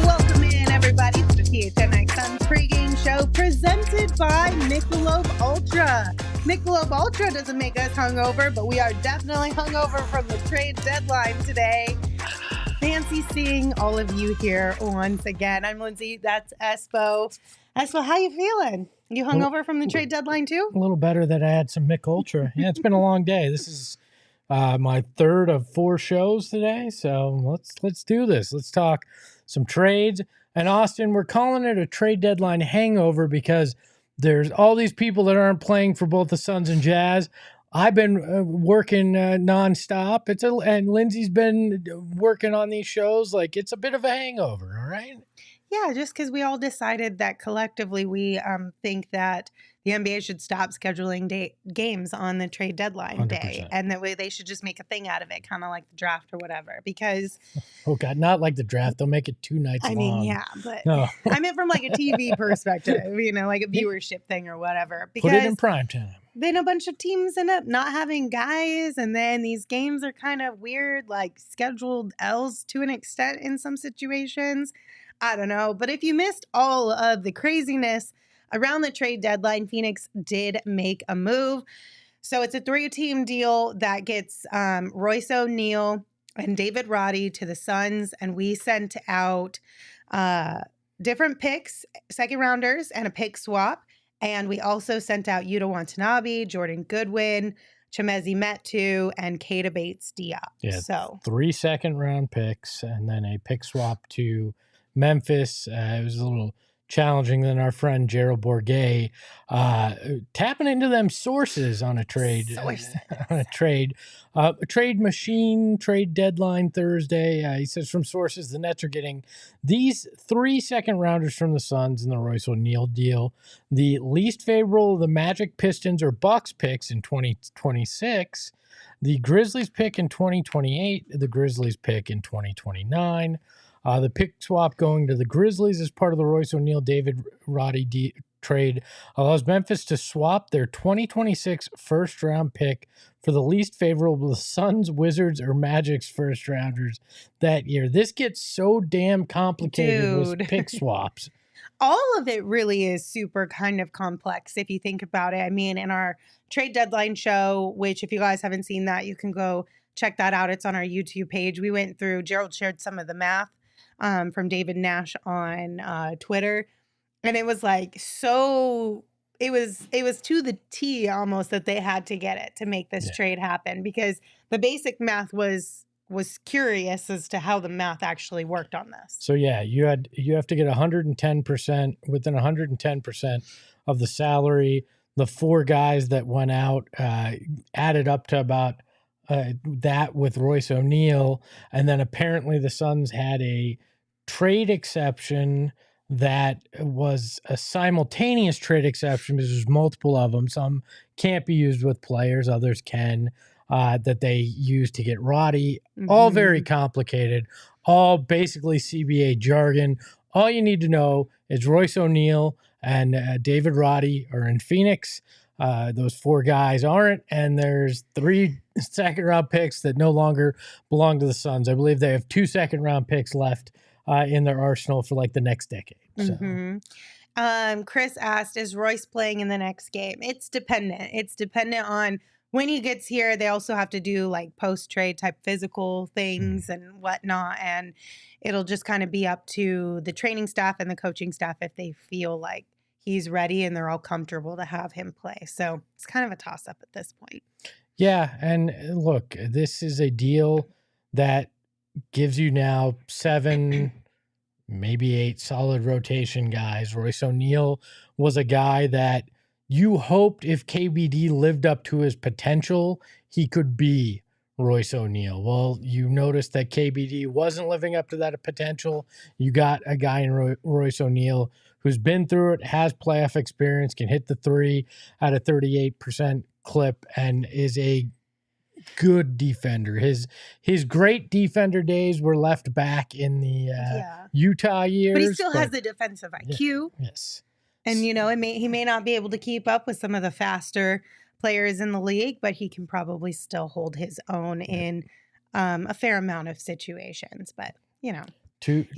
Welcome in, everybody, to the PHNX Suns pregame show presented by Michelob Ultra. Michelob Ultra doesn't make us hungover, but we are definitely hungover from the trade deadline today. Fancy seeing all of you here once again. I'm Lindsay. That's Espo. Espo, how you feeling? You hungover from the trade deadline too? A little better that I had some Mick Ultra. Yeah, it's been a long day. This is my third of 4 shows today, so let's do this. Let's talk some trades. And Austin, we're calling it a trade deadline hangover because there's all these people that aren't playing for both the Suns and Jazz. I've been working nonstop. And Lindsay's been working on these shows. Like, it's a bit of a hangover, all right? Yeah, just because we all decided that collectively we think that the NBA should stop scheduling games on the trade deadline 100%. day, and that way they should just make a thing out of it, kind of like the draft or whatever. Because Oh God, not like the draft. They'll make it 2 nights long. I mean, yeah, but No. I meant from like a TV perspective, like a viewership thing or whatever. Because Put it in prime time. then a bunch of teams end up not having guys, and then these games are kind of weird, like scheduled L's to an extent in some situations. I don't know. But if you missed all of the craziness around the trade deadline, Phoenix did make a move. So it's a 3-team deal that gets Royce O'Neal and David Roddy to the Suns, and we sent out different picks, second rounders, and a pick swap. And we also sent out Yuta Watanabe, Jordan Goodwin, Chimezie Metu, and Keita Bates-Diop. Yeah, So 3 second-round picks and then a pick swap to Memphis. It was a little challenging than our friend Gerald Bourguet tapping into them sources on a trade. A trade machine, trade deadline Thursday. He says from sources the Nets are getting these 3 second-rounders from the Suns in the Royce O'Neal deal. The least favorable of the Magic, Pistons, or Bucks picks in 2026. The Grizzlies pick in 2028. The Grizzlies pick in 2029. The pick swap going to the Grizzlies as part of the Royce O'Neal, David Roddy trade allows Memphis to swap their 2026 first-round pick for the least favorable of the Suns, Wizards, or Magic's first-rounders that year. This gets so damn complicated with pick swaps. All of it really is super kind of complex if you think about it. I mean, in our trade deadline show, which if you guys haven't seen that, you can go check that out. It's on our YouTube page. We went through, Gerald shared some of the math from David Nash on Twitter. And it was like, so it was to the T almost that they had to get it to make this trade happen, because the basic math was curious as to how the math actually worked on this. So yeah, you have to get 110%, within 110% of the salary. The 4 guys that went out added up to about that with Royce O'Neal. And then apparently the Suns had a trade exception that was a simultaneous trade exception because there's multiple of them. Some can't be used with players, others can, that they used to get Roddy. All very complicated, all basically CBA jargon. All you need to know is Royce O'Neal and David Roddy are in Phoenix. Those 4 guys aren't, and there's 3 second-round picks that no longer belong to the Suns. I believe they have 2 second-round picks left in their arsenal for like the next decade. So. Chris asked, is Royce playing in the next game? It's dependent. It's dependent on when he gets here. They also have to do like post-trade type physical things and whatnot, and it'll just kind of be up to the training staff and the coaching staff if they feel like he's ready and they're all comfortable to have him play. So it's kind of a toss-up at this point. Yeah, and look, this is a deal that gives you now 7, maybe 8 solid rotation guys. Royce O'Neal was a guy that you hoped if KBD lived up to his potential, he could be Royce O'Neal. Well, you noticed that KBD wasn't living up to that potential. You got a guy in Royce O'Neal who's been through it, has playoff experience, can hit the three at a 38% clip, and is a good defender. His great defender days were left back in the Utah years. But he still has the defensive IQ. Yes. And, he may not be able to keep up with some of the faster players in the league, but he can probably still hold his own in a fair amount of situations. But, he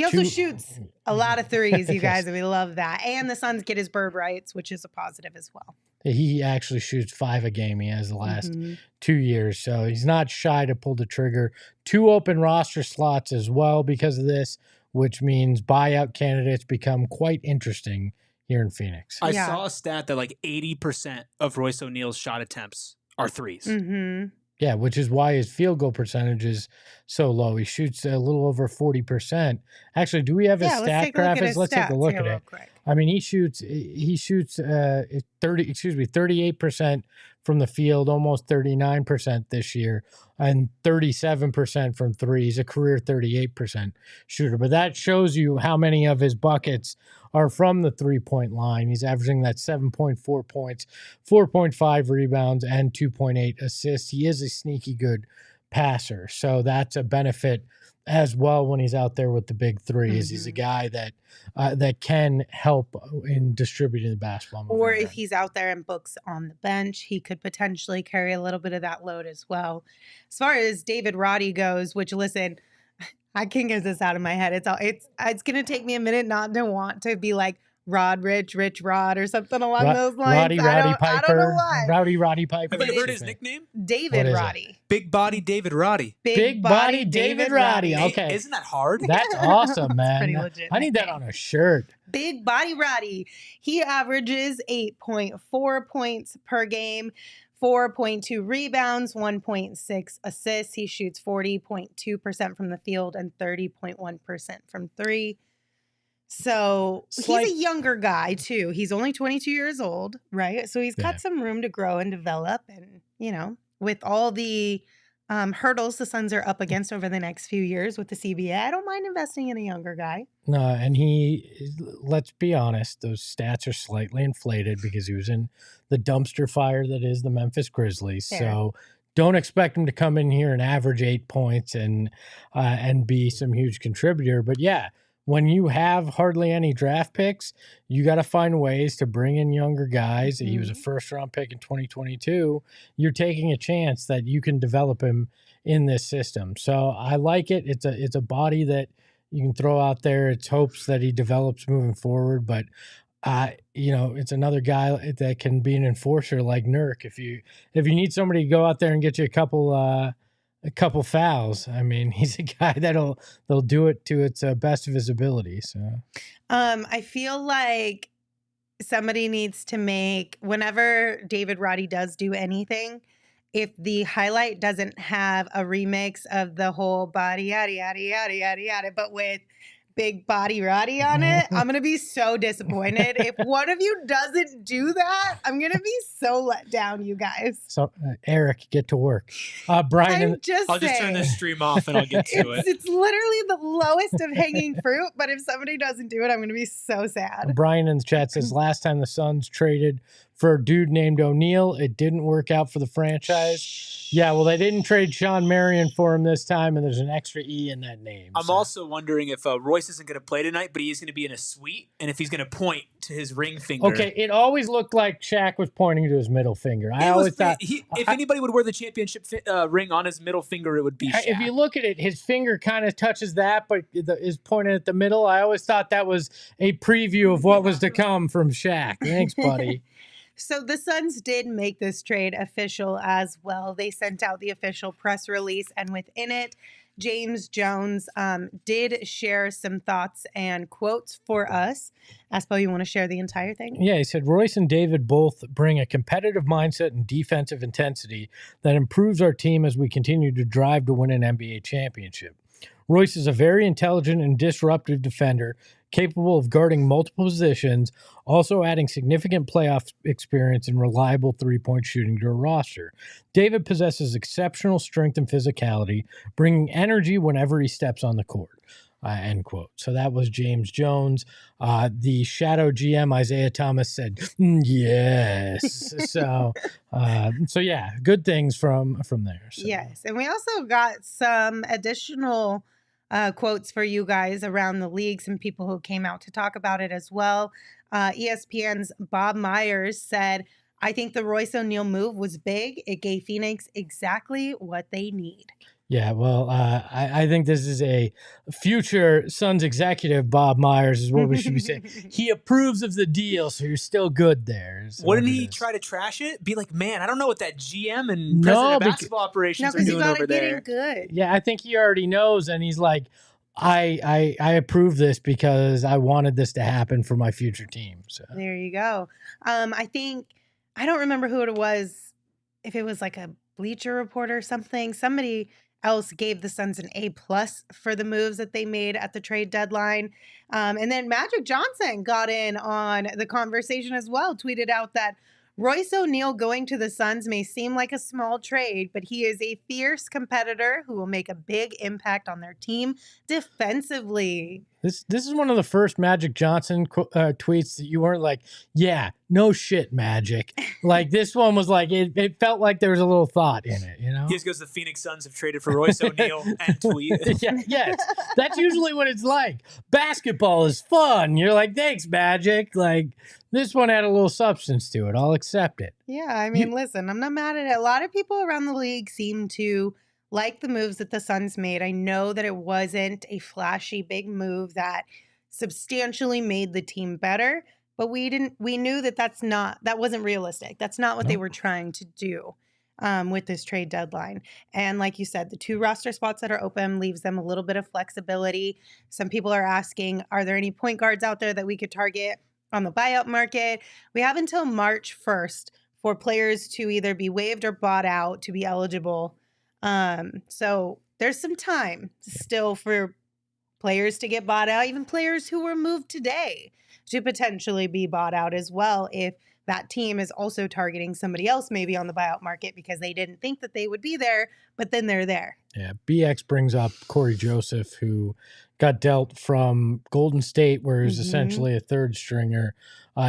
also shoots a lot of threes, you guys, and we love that. And the Suns get his bird rights, which is a positive as well. He actually shoots 5 a game. He has the last 2 years, so he's not shy to pull the trigger. 2 open roster slots as well because of this, which means buyout candidates become quite interesting here in Phoenix. I saw a stat that like 80% of Royce O'Neal's shot attempts are threes. Mm-hmm. Yeah, which is why his field goal percentage is so low. He shoots a little over 40%. Actually, do we have his stat graphics? Let's take a look at it. I mean, he shoots 38% from the field, almost 39% this year, and 37% from three. He's a career 38% shooter. But that shows you how many of his buckets are from the three-point line. He's averaging that 7.4 points, 4.5 rebounds, and 2.8 assists. He is a sneaky good passer, so that's a benefit as well when he's out there with the big threes. He's a guy that can help in distributing the basketball. Or if he's out there and Book's on the bench, he could potentially carry a little bit of that load as well. As far as David Roddy goes, which, listen, I can't get this out of my head. It's going to take me a minute not to want to be like Rich Rod or something along those lines. Roddy Piper. I don't know why. Roddy Piper. Have you heard his nickname? David Roddy. Big Body David Roddy. Big Body David Roddy. Okay. Isn't that hard? That's awesome, man. Pretty legit. I need that on a shirt. Big Body Roddy. He averages 8.4 points per game, 4.2 rebounds, 1.6 assists. He shoots 40.2% from the field and 30.1% from three. So he's a younger guy, too. He's only 22 years old, right? So he's got some room to grow and develop. And, with all the hurdles the Suns are up against over the next few years with the CBA, I don't mind investing in a younger guy. No, and let's be honest, those stats are slightly inflated because he was in the dumpster fire that is the Memphis Grizzlies. Fair. So don't expect him to come in here and average 8 points and be some huge contributor. But yeah, when you have hardly any draft picks, you got to find ways to bring in younger guys. He was a first-round pick in 2022. You're taking a chance that you can develop him in this system. So I like it. It's a body that you can throw out there. It's hopes that he develops moving forward. But, it's another guy that can be an enforcer like Nurk. If you need somebody to go out there and get you a couple fouls, I mean, he's a guy that'll do it to its best of his ability. So, I feel like somebody needs to make, whenever David Roddy does do anything, if the highlight doesn't have a remix of the whole body yada yada yada yada yada, but with Big Body Roddy on it, I'm gonna be so disappointed. If one of you doesn't do that, I'm gonna be so let down, you guys. So Eric, get to work. Brian, I'll just turn this stream off and I'll get to it. It's literally the lowest of hanging fruit, but if somebody doesn't do it, I'm gonna be so sad. Brian in the chat says last time the Suns traded for a dude named O'Neal, it didn't work out for the franchise. Yeah, well, they didn't trade Sean Marion for him this time, and there's an extra E in that name. I'm also wondering if Royce isn't going to play tonight, but he is going to be in a suite, and if he's going to point to his ring finger. Okay, it always looked like Shaq was pointing to his middle finger. I always thought if anybody would wear the championship ring on his middle finger, it would be Shaq. If you look at it, his finger kind of touches that, but is pointed at the middle. I always thought that was a preview of what was to come from Shaq. Thanks, buddy. So the Suns did make this trade official as well. They sent out the official press release, and within it, James Jones did share some thoughts and quotes for us. Aspo, you want to share the entire thing? Yeah, he said, Royce and David both bring a competitive mindset and defensive intensity that improves our team as we continue to drive to win an NBA championship. Royce is a very intelligent and disruptive defender, capable of guarding multiple positions, also adding significant playoff experience and reliable three-point shooting to a roster. David possesses exceptional strength and physicality, bringing energy whenever he steps on the court. End quote. So that was James Jones. The shadow GM Isaiah Thomas said, yes. so yeah, good things from there. So. Yes, and we also got some additional quotes for you guys around the league. Some people who came out to talk about it as well. ESPN's Bob Meyers said, "I think the Royce O'Neal move was big. It gave Phoenix exactly what they need." Yeah, well, I think this is a future Suns executive, Bob Meyers, is what we should be saying. He approves of the deal, so you're still good there. Wouldn't he try to trash it? Be like, man, I don't know what that GM and president of basketball operations are doing over there. Good. Yeah, I think he already knows, and he's like, I approve this because I wanted this to happen for my future team. So there you go. I don't remember who it was, if it was like a Bleacher Report or something. Somebody else gave the Suns an A+ for the moves that they made at the trade deadline. And then Magic Johnson got in on the conversation as well, tweeted out that Royce O'Neal going to the Suns may seem like a small trade, but he is a fierce competitor who will make a big impact on their team defensively. This is one of the first Magic Johnson tweets that you weren't like, yeah, no shit, Magic. Like, this one was like, it felt like there was a little thought in it, you know? He just goes, the Phoenix Suns have traded for Royce O'Neal and tweet. Yes, that's usually what it's like. Basketball is fun. You're like, thanks, Magic. Like, this one had a little substance to it. I'll accept it. Yeah, I mean, listen, I'm not mad at it. A lot of people around the league seem to like the moves that the Suns made. I know that it wasn't a flashy big move that substantially made the team better, but we knew that that wasn't realistic. That's not what they were trying to do with this trade deadline. And like you said, the 2 roster spots that are open leaves them a little bit of flexibility. Some people are asking, are there any point guards out there that we could target on the buyout market? We have until March 1st for players to either be waived or bought out to be eligible. So there's some time still for players to get bought out, even players who were moved today to potentially be bought out as well, if that team is also targeting somebody else maybe on the buyout market because they didn't think that they would be there, but then they're there. Yeah, BX brings up Corey Joseph, who got dealt from Golden State, where he was essentially a third stringer,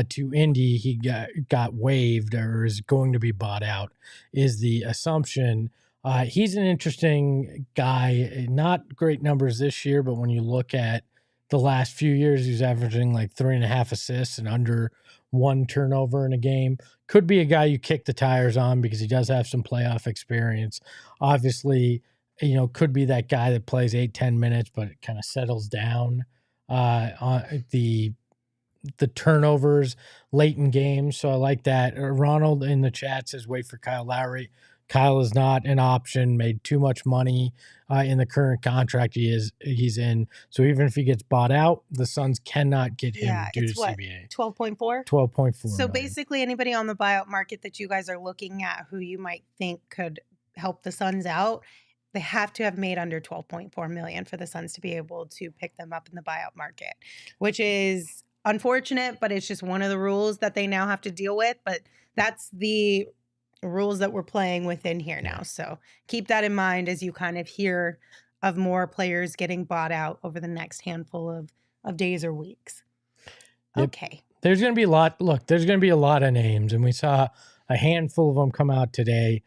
to Indy. He got waived or is going to be bought out, is the assumption. He's an interesting guy. Not great numbers this year, but when you look at the last few years, he's averaging like 3.5 assists and under 1 turnover in a game. Could be a guy you kick the tires on because he does have some playoff experience. Obviously, could be that guy that plays 8-10 minutes, but it kind of settles down on the turnovers late in games. So I like that. Ronald in the chat says, wait for Kyle Lauri. Kyle is not an option, made too much money in the current contract he's in. So even if he gets bought out, the Suns cannot get him due to CBA. 12.4? 12.4. So basically anybody on the buyout market that you guys are looking at who you might think could help the Suns out, they have to have made under 12.4 million for the Suns to be able to pick them up in the buyout market, which is unfortunate, but it's just one of the rules that they now have to deal with. But that's the rules that we're playing within here now. So keep that in mind as you kind of hear of more players getting bought out over the next handful of days or weeks. Yep. Okay. There's going to be a lot. Look, there's going to be a lot of names, and we saw a handful of them come out today.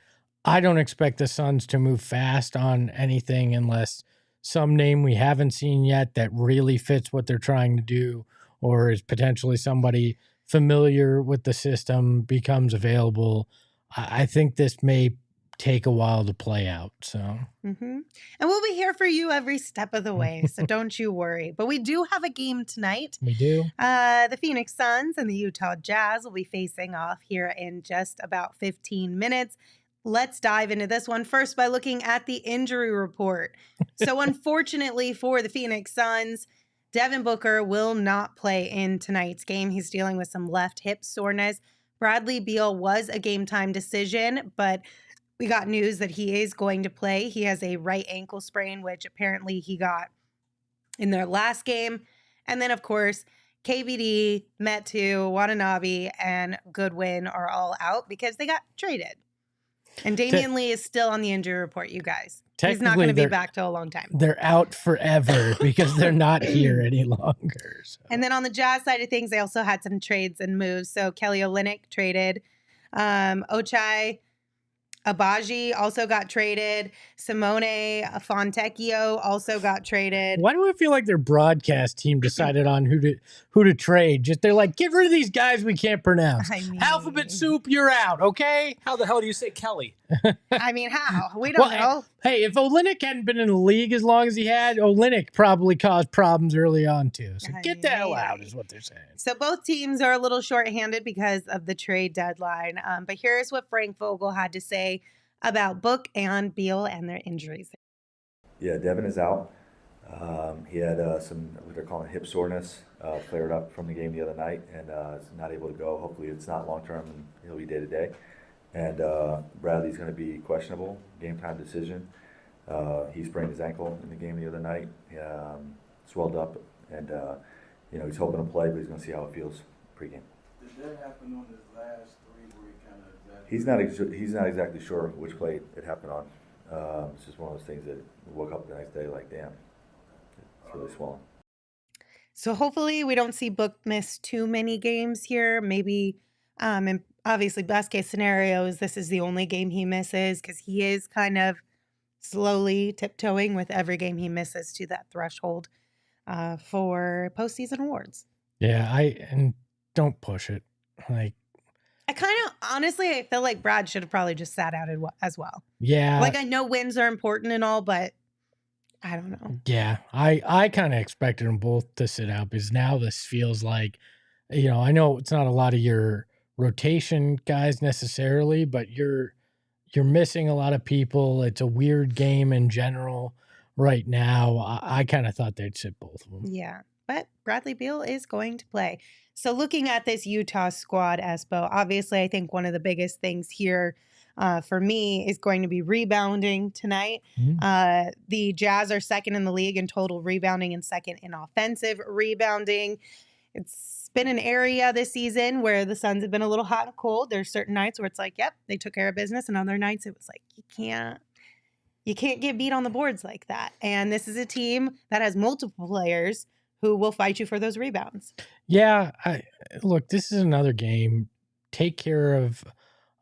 I don't expect the Suns to move fast on anything unless some name we haven't seen yet that really fits what they're trying to do, or is potentially somebody familiar with the system becomes available. I think this may take a while to play out. So, and we'll be here for you every step of the way. So don't you worry. But we do have a game tonight. We do. The Phoenix Suns and the Utah Jazz will be facing off here in just about 15 minutes. Let's dive into this one first by looking at the injury report. So unfortunately for the Phoenix Suns, Devin Booker will not play in tonight's game. He's dealing with some left hip soreness. Bradley Beal was a game time decision, but we got news that he is going to play. He has a right ankle sprain, which apparently he got in their last game. And then, of course, KBD, Metu, Watanabe, and Goodwin are all out because they got traded. And Damian Lee is still on the injury report, you guys. He's not going to be back till a long time. They're out forever because they're not here any longer. So. And then on the Jazz side of things, they also had some trades and moves. So Kelly Olynyk traded. Ochai Agbaji also got traded. Simone Fontecchio also got traded. Why do I feel like their broadcast team decided on who to trade? Just they're like, get rid of these guys we can't pronounce. Alphabet soup, you're out, okay? How the hell do you say Kelly? I mean, how? We don't know. Hey, if Olynyk hadn't been in the league as long as he had, Olynyk probably caused problems early on too. So get the hell out is what they're saying. So both teams are a little shorthanded because of the trade deadline. But here's what Frank Vogel had to say about Book and Beal and their injuries. Yeah, Devin is out. He had some, what they're calling hip soreness, flared up from the game the other night, and is not able to go. Hopefully it's not long-term, and he'll be day-to-day. And Bradley's going to be questionable, game-time decision. He sprained his ankle in the game the other night, swelled up, and he's hoping to play, but he's going to see how it feels pregame. Did that happen on his last three where he kind of... He's not exactly sure which play it happened on. It's just one of those things that woke up the next day like, damn, it's really swollen. So hopefully we don't see Book miss too many games here. Maybe, and obviously best case scenario is this is the only game he misses because he is kind of slowly tiptoeing with every game he misses to that threshold for postseason awards. Yeah, and don't push it. Like, I kind of, honestly, I feel like Brad should have probably just sat out as well. Yeah. Like, I know wins are important and all, but I don't know. Yeah, I kind of expected them both to sit out because now this feels like, I know it's not a lot of your rotation guys necessarily, but you're missing a lot of people. It's a weird game in general right now. I kind of thought they'd sit both of them. Yeah, but Bradley Beal is going to play. So looking at this Utah squad, Espo, obviously I think one of the biggest things here for me is going to be rebounding tonight. Mm-hmm. The Jazz are second in the league in total rebounding and second in offensive rebounding. It's been an area this season where the Suns have been a little hot and cold. There's certain nights where it's like, yep, they took care of business. And other nights it was like, you can't get beat on the boards like that. And this is a team that has multiple players who will fight you for those rebounds. Yeah, look, this is another game. Take care of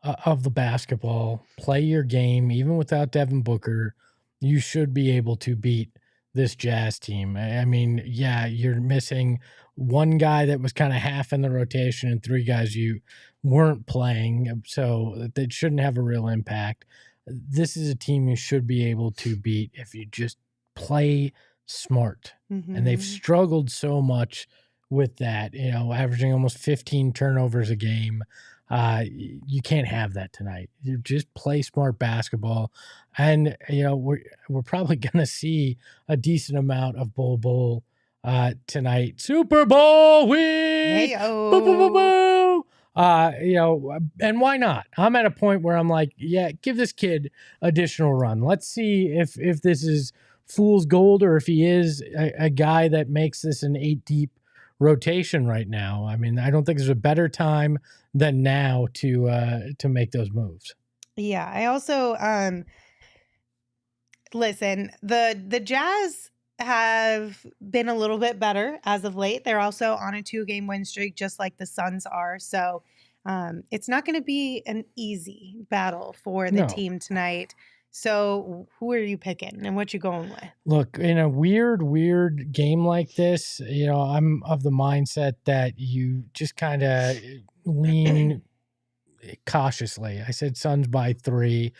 the basketball. Play your game. Even without Devin Booker, you should be able to beat this Jazz team. I mean, yeah, you're missing one guy that was kind of half in the rotation and three guys you weren't playing, so that shouldn't have a real impact. This is a team you should be able to beat if you just play smart. Mm-hmm. And they've struggled so much with that, averaging almost 15 turnovers a game. You can't have that tonight. You just play smart basketball. And, we're probably going to see a decent amount of Bull tonight. Super Bowl week! Hey-o. Boo, boo, boo, boo! And why not? I'm at a point where I'm like, yeah, give this kid additional run. Let's see if this is fool's gold or if he is a guy that makes this an 8-deep rotation right now. I mean, I don't think there's a better time than now to make those moves. Yeah, I also listen, the Jazz have been a little bit better as of late. They're also on a 2-game win streak, just like the Suns are. So it's not going to be an easy battle for the team tonight. So who are you picking and what you going with? Look, in a weird game like this, I'm of the mindset that you just kind of lean cautiously. I said Suns by 3.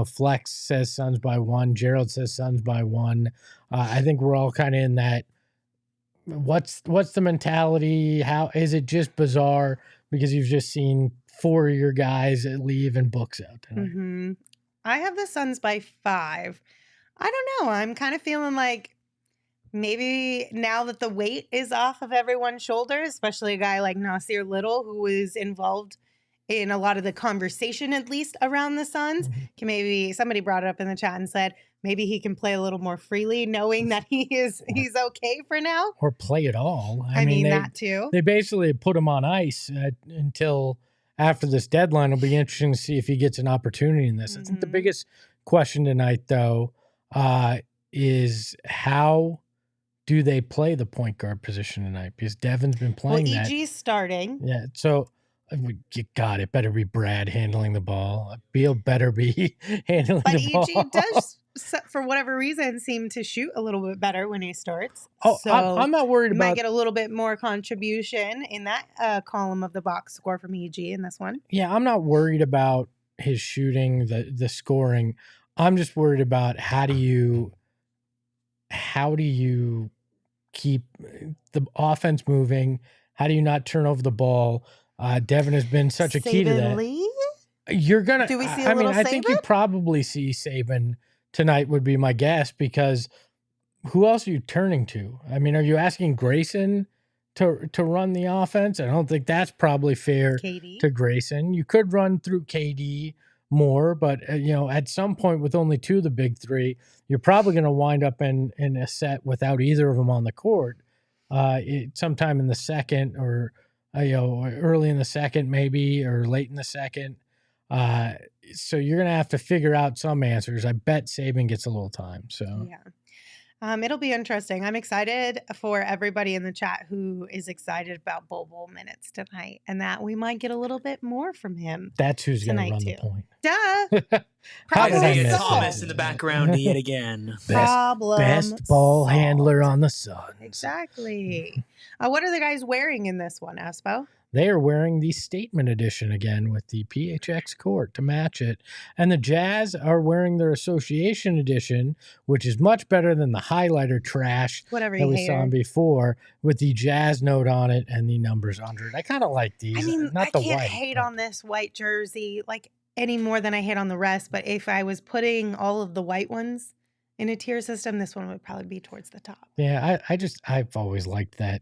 Flex says Suns by 1. Gerald says Suns by 1. I think we're all kind of in that. What's the mentality? How is it just bizarre because you've just seen 4 of your guys leave and Books out tonight? Mm-hmm. I have the Suns by 5. I don't know. I'm kind of feeling like maybe now that the weight is off of everyone's shoulders, especially a guy like Nasir Little, who is involved in a lot of the conversation, at least around the Suns. Maybe somebody brought it up in the chat and said maybe he can play a little more freely, knowing that he's okay for now. Or play at all. I mean that too. They basically put him on ice until after this deadline. It'll be interesting to see if he gets an opportunity in this. I think the biggest question tonight, though, is how do they play the point guard position tonight? Because Devin's been playing that. EG's starting. Yeah, so it better be Brad handling the ball. Beal better be handling the ball. But EG does, for whatever reason, seem to shoot a little bit better when he starts. Oh, so I'm not worried about. Might get a little bit more contribution in that column of the box score from EG in this one. Yeah, I'm not worried about his shooting, the scoring. I'm just worried about how do you keep the offense moving? How do you not turn over the ball? Devin has been such a key to that. Lee? You're gonna. Do we see I think you probably see Saban tonight would be my guess, because who else are you turning to? I mean, are you asking Grayson to run the offense? I don't think that's probably fair to Grayson. You could run through KD more, but at some point with only two of the big three, you're probably going to wind up in a set without either of them on the court. Sometime in the second, or early in the second, maybe, or late in the second. So you're going to have to figure out some answers. I bet Saban gets a little time. So yeah. It'll be interesting. I'm excited for everybody in the chat who is excited about Bol minutes tonight, and that we might get a little bit more from him. That's who's going to run the point. Duh. Isaiah Thomas in the background yet again. Best ball handler on the Suns. Exactly. What are the guys wearing in this one, Aspo? They are wearing the statement edition again with the PHX court to match it. And the Jazz are wearing their association edition, which is much better than the highlighter trash that we saw before, with the Jazz note on it and the numbers under it. I kind of like these. I mean, I can't hate on this white jersey like any more than I hate on the rest. But if I was putting all of the white ones in a tier system, this one would probably be towards the top. Yeah, I've always liked that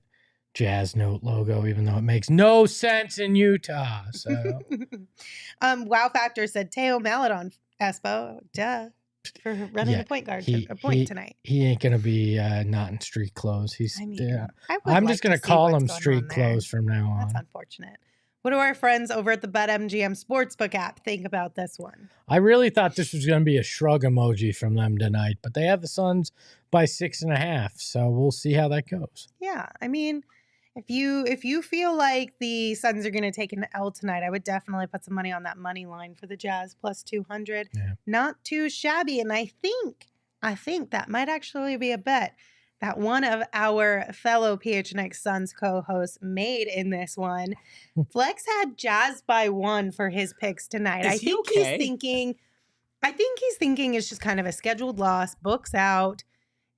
Jazz note logo, even though it makes no sense in Utah. So, Wow Factor said Teo Maladon, Espo, duh, for running the point guard point tonight. He ain't gonna be not in street clothes. I'm just gonna call him street clothes from now on. That's unfortunate. What do our friends over at the BetMGM Sportsbook app think about this one? I really thought this was going to be a shrug emoji from them tonight, but they have the Suns by 6.5, so we'll see how that goes. Yeah, I mean, if you feel like the Suns are going to take an L tonight, I would definitely put some money on that money line for the Jazz plus 200. Yeah. Not too shabby, and I think that might actually be a bet that one of our fellow PHNX Suns co-hosts made in this one. Flex had Jazz by 1 for his picks tonight. I think he's thinking it's just kind of a scheduled loss, books out.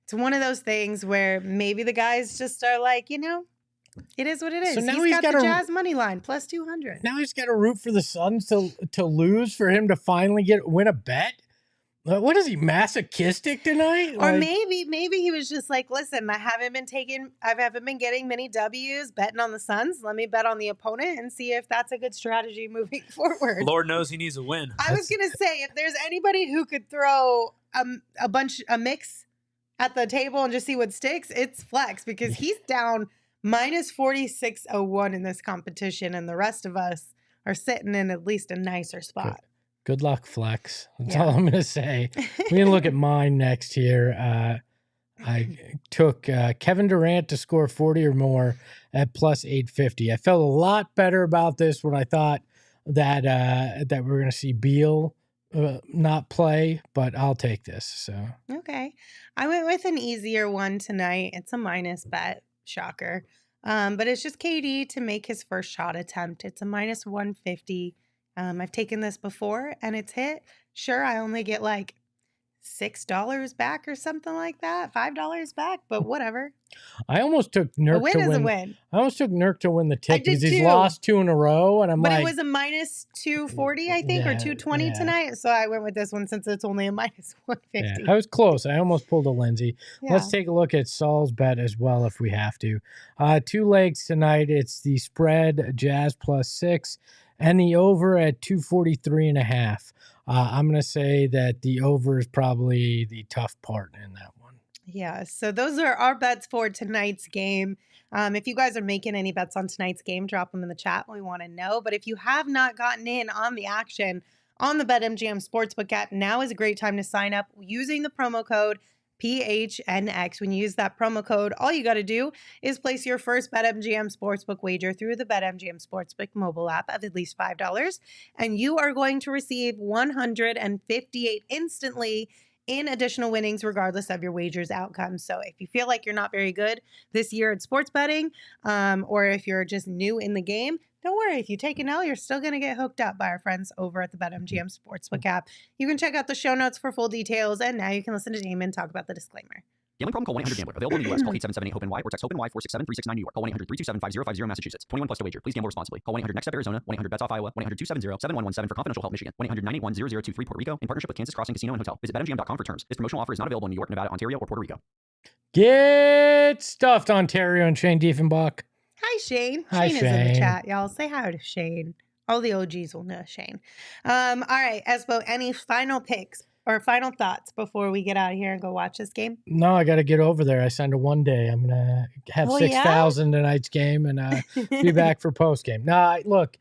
It's one of those things where maybe the guys just are like, it is what it is. So now he's got the Jazz money line plus 200. Now he's got to root for the Suns to lose for him to finally win a bet. What is he, masochistic tonight? Or maybe he was just like, listen, I haven't been getting many W's betting on the Suns. Let me bet on the opponent and see if that's a good strategy moving forward. Lord knows he needs a win. I was going to say, if there's anybody who could throw a mix at the table and just see what sticks, it's Flex, because he's down minus 46.01 in this competition, and the rest of us are sitting in at least a nicer spot. Good luck, Flex. That's all I'm going to say. We can look at mine next here. I took Kevin Durant to score 40 or more at plus 850. I felt a lot better about this when I thought that we were going to see Beal not play, but I'll take this. So okay, I went with an easier one tonight. It's a minus bet, shocker, but it's just KD to make his first shot attempt. It's a minus 150. I've taken this before and it's hit. Sure, I only get like $6 back or something like that, $5 back, but whatever. I almost took Nurk to win. A win. I almost took Nurk to win the tick because he's lost 2 in a row, and but it was a minus 240, I think, or 220 tonight. So I went with this one since it's only a minus 150. Yeah, I was close. I almost pulled a Lindsay. Yeah. Let's take a look at Saul's bet as well if we have to. 2 legs tonight. It's the spread Jazz plus 6 and the over at 243.5. I'm going to say that the over is probably the tough part in that one. Yeah, so those are our bets for tonight's game. If you guys are making any bets on tonight's game, drop them in the chat. We want to know. But if you have not gotten in on the action on the BetMGM Sportsbook app, now is a great time to sign up using the promo code PHNX. When you use that promo code, all you got to do is place your first BetMGM Sportsbook wager through the BetMGM Sportsbook mobile app of at least $5, and you are going to receive 158 instantly in additional winnings regardless of your wager's outcome. So if you feel like you're not very good this year at sports betting, or if you're just new in the game, don't worry. If you take an L, you're still going to get hooked up by our friends over at the BetMGM Sportsbook app. You can check out the show notes for full details, and now you can listen to Damon talk about the disclaimer. Gambling problem? Call 1-800-GAMBLER. Available in the U.S. Call 877-8-HOPE-NY or text HOPE-NY 467-369 New York. Call 1-800-327-5050 Massachusetts. 21 plus to wager. Please gamble responsibly. Call 1-800-NEXT-STEP Arizona. 1-800-BETS-OFF Iowa. 1-800-270-7117 for confidential help Michigan. 1-800-981-0023 Puerto Rico in partnership with Kansas Crossing Casino and Hotel. Visit BetMGM.com for terms. This promotional offer is not available in New York, Nevada, Ontario, or Puerto Rico. Get stuffed, Ontario and Shane Diefenbach. Hi, Shane. Hi, Shane is in the Shane. chat, y'all. Say hi to Shane. All the OGs will know Shane. All right, Espo, any final picks or final thoughts before we get out of here and go watch this game? No, I got to get over there. I signed a 1 day. I'm going to have 6,000 tonight's game and be back for post game. No, look,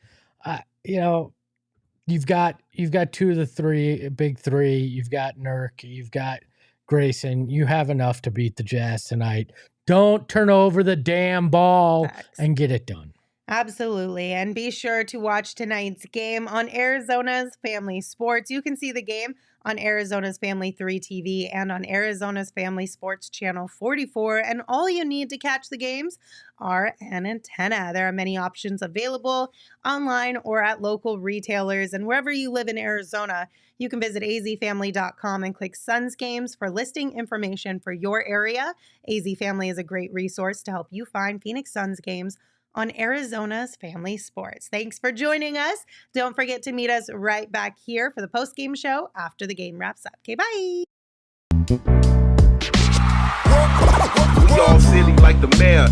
you've got 2 of the 3, big 3. You've got Nurk. You've got Grayson. You have enough to beat the Jazz tonight. Don't turn over the damn ball. Facts. And get it done. Absolutely. And be sure to watch tonight's game on Arizona's Family Sports. You can see the game on Arizona's Family 3 TV and on Arizona's Family Sports Channel 44. And all you need to catch the games are an antenna. There are many options available online or at local retailers. And wherever you live in Arizona, you can visit azfamily.com and click Suns Games for listing information for your area. AZ Family is a great resource to help you find Phoenix Suns games on Arizona's Family Sports. Thanks for joining us. Don't forget to meet us right back here for the post-game show after the game wraps up. Okay, bye. We all silly like the mayor.